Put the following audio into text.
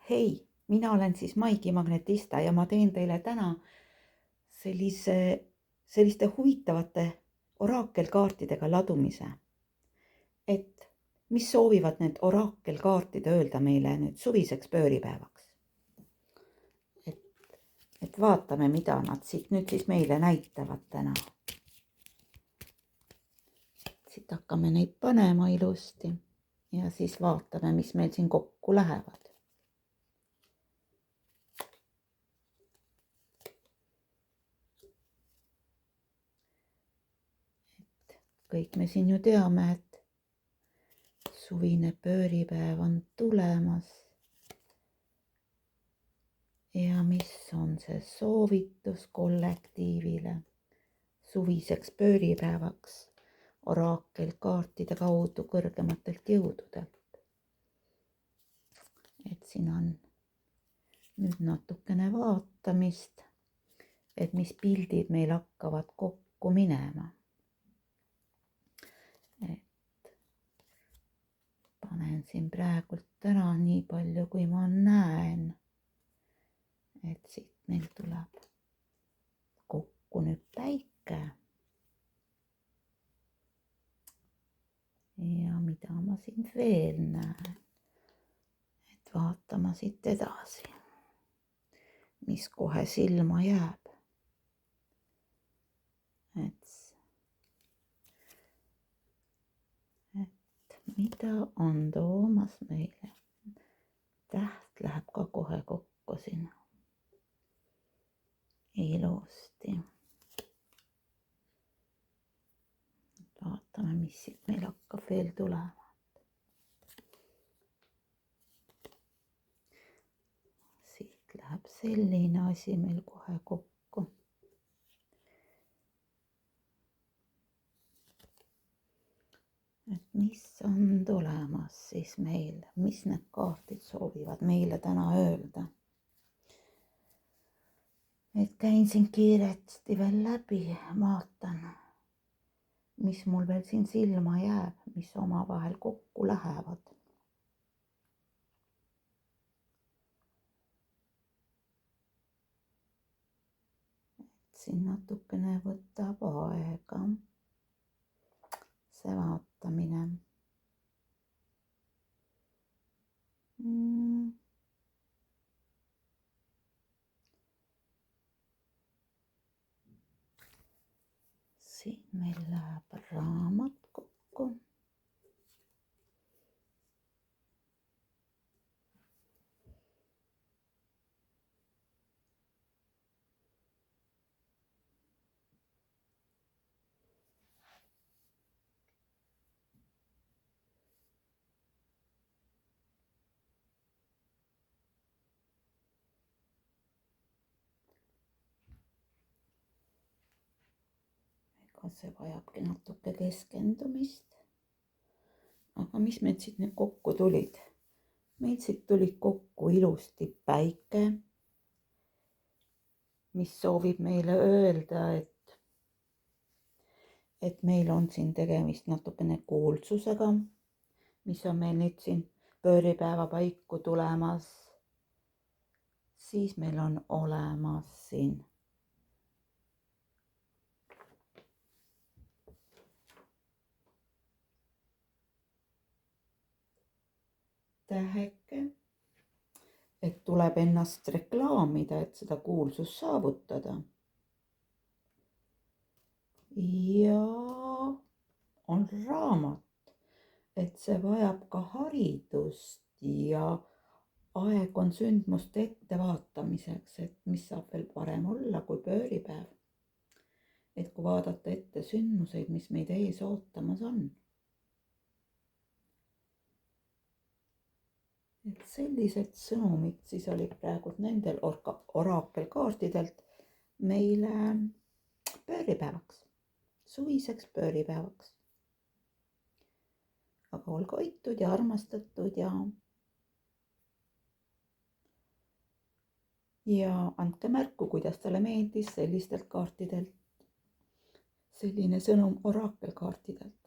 Hei, mina olen siis Maigi Magnetista ja ma teen teile täna selliste huvitavate oraakelkaartidega ladumise. Et mis soovivad need oraakelkaartid öelda meile nüüd suviseks pööripäevaks. Et vaatame, mida nad siit nüüd siis meile näitavad täna. Siit hakkame neid panema ilusti ja siis vaatame, mis meil siin kokku lähevad. Kõik me siin ju teame, et suvine pööripäev on tulemas. Ja mis on see soovitus kollektiivile suviseks pööripäevaks oraakelkaartide kaudu kõrgematelt jõududelt? Et siin on nüüd natukene vaatamist, et mis pildid meil hakkavad kokku minema. Panen siin praegult täna nii palju, kui ma näen. Et siit meil tuleb kokku nüüd päike. Ja mida ma siin veel näen? Et vaatama siit edasi, mis kohe silma jääb. Et mida on toomas meile? Täht läheb ka kohe kokku sinna. Ilusti. Vaatame, mis siit meil hakkab veel tulema. Siit läheb selline asi meil kohe kokku. Et mis on tulemas siis meil, mis need kaardid soovivad meile täna öelda. Et käin siin kiiresti veel läbi, vaatan, mis mul veel siin silma jääb, mis omavahel kokku lähevad. Et siin natukene võtab aega see vaatamine. Siin meil läheb raamat kokku. See vajabki natuke keskendumist. Aga mis meil siit nüüd kokku tulid? Meil siit tulid kokku ilusti päike, mis soovib meile öelda, et meil on siin tegemist natukene kuulsusega, mis on meil nüüd siin pööripäeva paiku tulemas. Siis meil on olemas siin täheke, et tuleb ennast reklaamida, et seda kuulsust saavutada. Ja on raamat, et see vajab ka haridust ja aeg on sündmuste ettevaatamiseks, et mis saab veel parem olla kui pööripäev. Et kui vaadata ette sündmuseid, mis meid ees ootamas on. Et sellised sõnumid siis olid praegu nendel oraakelkaartidelt meile pööripäevaks, suviseks pööripäevaks. Aga olge hoitud ja armastatud ja andke märku, kuidas talle meeldis sellistelt kaartidelt selline sõnum oraakelkaartidelt.